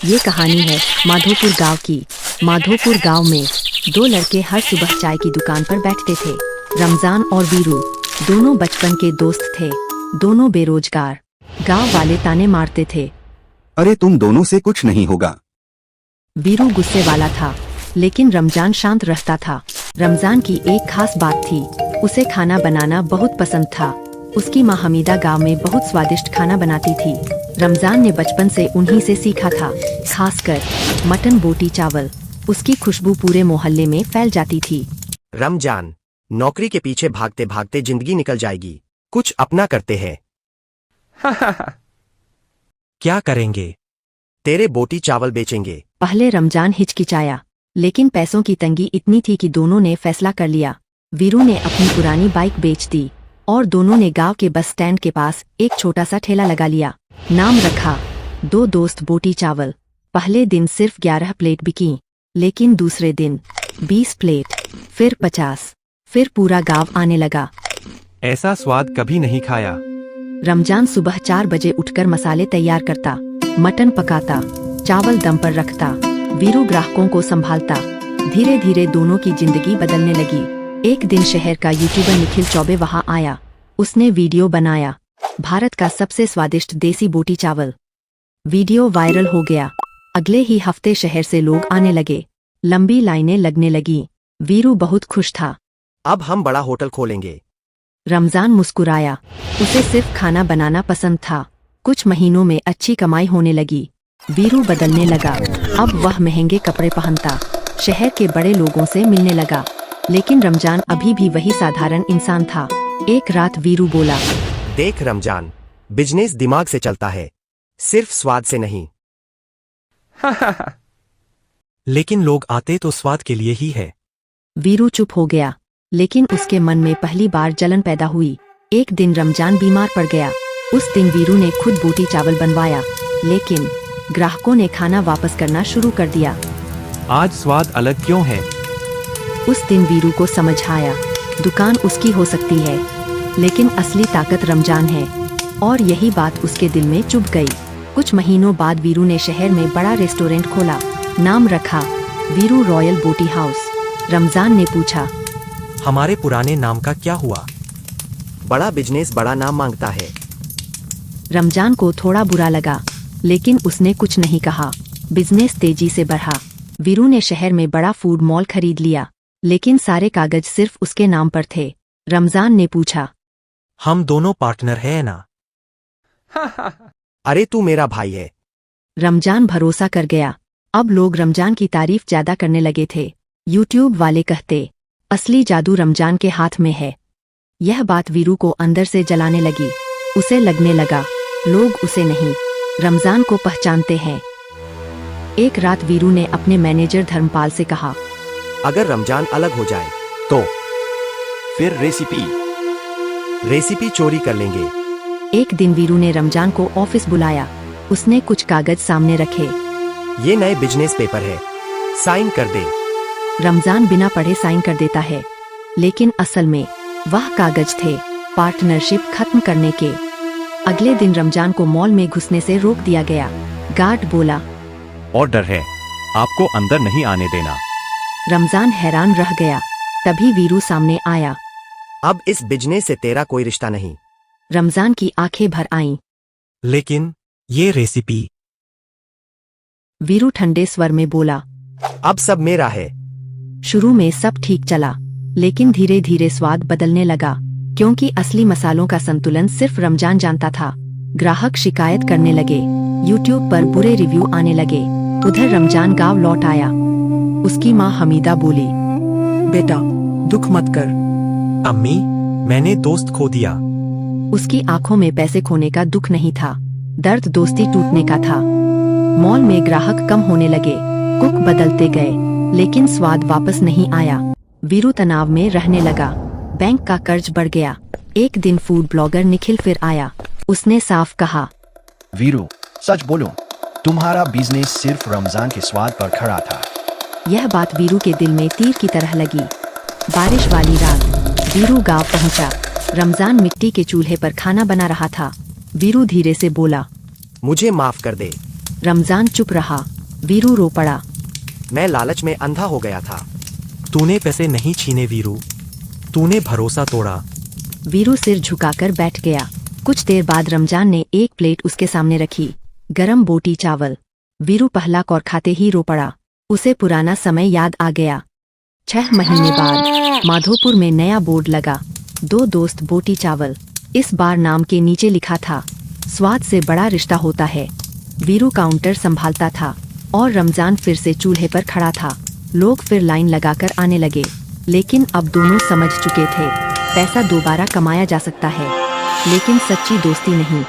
ये कहानी है माधोपुर गांव की। माधोपुर गांव में दो लड़के हर सुबह चाय की दुकान पर बैठते थे। रमजान और वीरू दोनों बचपन के दोस्त थे। दोनों बेरोजगार। गांव वाले ताने मारते थे। अरे तुम दोनों से कुछ नहीं होगा। वीरू गुस्से वाला था, लेकिन रमजान शांत रहता था। रमजान की एक खास बात थी, उसे खाना बनाना बहुत पसंद था। उसकी माँ हमीदा गांव में बहुत स्वादिष्ट खाना बनाती थी। रमजान ने बचपन से उन्हीं से सीखा था, खासकर मटन बोटी चावल। उसकी खुशबू पूरे मोहल्ले में फैल जाती थी। रमजान, नौकरी के पीछे भागते भागते जिंदगी निकल जाएगी, कुछ अपना करते हैं। क्या करेंगे? तेरे बोटी चावल बेचेंगे। पहले रमजान हिचकिचाया, लेकिन पैसों की तंगी इतनी थी कि दोनों ने फैसला कर लिया। वीरू ने अपनी पुरानी बाइक बेच दी और दोनों ने गांव के बस स्टैंड के पास एक छोटा सा ठेला लगा लिया। नाम रखा दो दोस्त बोटी चावल। पहले दिन सिर्फ 11 प्लेट बिकी, लेकिन दूसरे दिन 20 प्लेट, फिर 50, फिर पूरा गांव आने लगा। ऐसा स्वाद कभी नहीं खाया। रमजान सुबह 4 बजे उठकर मसाले तैयार करता, मटन पकाता, चावल दम पर रखता। वीरू ग्राहकों को संभालता। धीरे धीरे दोनों की जिंदगी बदलने लगी। एक दिन शहर का यूट्यूबर निखिल चौबे वहां आया। उसने वीडियो बनाया, भारत का सबसे स्वादिष्ट देसी बोटी चावल। वीडियो वायरल हो गया। अगले ही हफ्ते शहर से लोग आने लगे। लंबी लाइनें लगने लगी। वीरू बहुत खुश था। अब हम बड़ा होटल खोलेंगे। रमजान मुस्कुराया। उसे सिर्फ खाना बनाना पसंद था। कुछ महीनों में अच्छी कमाई होने लगी। वीरू बदलने लगा। अब वह महंगे कपड़े पहनता, शहर के बड़े लोगों से मिलने लगा। लेकिन रमजान अभी भी वही साधारण इंसान था। एक रात वीरू बोला, देख रमजान, बिजनेस दिमाग से चलता है, सिर्फ स्वाद से नहीं। लेकिन लोग आते तो स्वाद के लिए ही है। वीरू चुप हो गया, लेकिन उसके मन में पहली बार जलन पैदा हुई। एक दिन रमजान बीमार पड़ गया। उस दिन वीरू ने खुद बोटी चावल बनवाया, लेकिन ग्राहकों ने खाना वापस करना शुरू कर दिया। आज स्वाद अलग क्यों है? उस दिन वीरू को समझ आया, दुकान उसकी हो सकती है, लेकिन असली ताकत रमजान है। और यही बात उसके दिल में चुभ गई। कुछ महीनों बाद वीरू ने शहर में बड़ा रेस्टोरेंट खोला। नाम रखा वीरू रॉयल बोटी हाउस। रमजान ने पूछा, हमारे पुराने नाम का क्या हुआ? बड़ा बिजनेस बड़ा नाम मांगता है। रमजान को थोड़ा बुरा लगा, लेकिन उसने कुछ नहीं कहा। बिजनेस तेजी से बढ़ा। वीरू ने शहर में बड़ा फूड मॉल खरीद लिया, लेकिन सारे कागज सिर्फ उसके नाम पर थे। रमजान ने पूछा, हम दोनों पार्टनर हैं ना? अरे तू मेरा भाई है। रमजान भरोसा कर गया। अब लोग रमजान की तारीफ ज्यादा करने लगे थे। यूट्यूब वाले कहते, असली जादू रमजान के हाथ में है। यह बात वीरू को अंदर से जलाने लगी। उसे लगने लगा, लोग उसे नहीं, रमजान को पहचानते हैं। एक रात वीरू ने अपने मैनेजर धर्मपाल से कहा, अगर रमजान अलग हो जाए तो फिर रेसिपी चोरी कर लेंगे। एक दिन वीरू ने रमजान को ऑफिस बुलाया। उसने कुछ कागज सामने रखे। ये नए बिजनेस पेपर है, साइन कर दे। रमजान बिना पढ़े साइन कर देता है, लेकिन असल में वह कागज थे पार्टनरशिप खत्म करने के। अगले दिन रमजान को मॉल में घुसने से रोक दिया गया। गार्ड बोला, ऑर्डर है, आपको अंदर नहीं आने देना। रमजान हैरान रह गया। तभी वीरू सामने आया। अब इस बिजनेस से तेरा कोई रिश्ता नहीं। रमजान की आंखें भर आईं। लेकिन ये रेसिपी। वीरू ठंडे स्वर में बोला, अब सब मेरा है। शुरू में सब ठीक चला, लेकिन धीरे धीरे स्वाद बदलने लगा, क्योंकि असली मसालों का संतुलन सिर्फ रमजान जानता था। ग्राहक शिकायत करने लगे। यूट्यूब पर बुरे रिव्यू आने लगे। उधर रमजान गांव लौट आया। उसकी माँ हमीदा बोली, बेटा दुख मत कर। अम्मी, मैंने दोस्त खो दिया। उसकी आंखों में पैसे खोने का दुख नहीं था, दर्द दोस्ती टूटने का था। मॉल में ग्राहक कम होने लगे, कुक बदलते गए, लेकिन स्वाद वापस नहीं आया। वीरू तनाव में रहने लगा। बैंक का कर्ज बढ़ गया। एक दिन फूड ब्लॉगर निखिल फिर आया। उसने साफ कहा, वीरू सच बोलो, तुम्हारा बिजनेस सिर्फ रमजान के स्वाद पर खड़ा था। यह बात वीरू के दिल में तीर की तरह लगी। बारिश वाली रात वीरू गांव पहुंचा। रमजान मिट्टी के चूल्हे पर खाना बना रहा था। वीरू धीरे से बोला, मुझे माफ कर दे। रमजान चुप रहा। वीरू रो पड़ा। मैं लालच में अंधा हो गया था। तूने पैसे नहीं छीने वीरू, तूने भरोसा तोड़ा। वीरू सिर झुकाकर बैठ गया। कुछ देर बाद रमजान ने एक प्लेट उसके सामने रखी, गरम बोटी चावल। वीरू पहला कौर खाते ही रो पड़ा। उसे पुराना समय याद आ गया। 6 महीने बाद माधोपुर में नया बोर्ड लगा, 2 दोस्त बोटी चावल। इस बार नाम के नीचे लिखा था, स्वाद से बड़ा रिश्ता होता है। वीरू काउंटर संभालता था और रमजान फिर से चूल्हे पर खड़ा था। लोग फिर लाइन लगाकर आने लगे, लेकिन अब दोनों समझ चुके थे पैसा दोबारा कमाया जा सकता है, लेकिन सच्ची दोस्ती नहीं।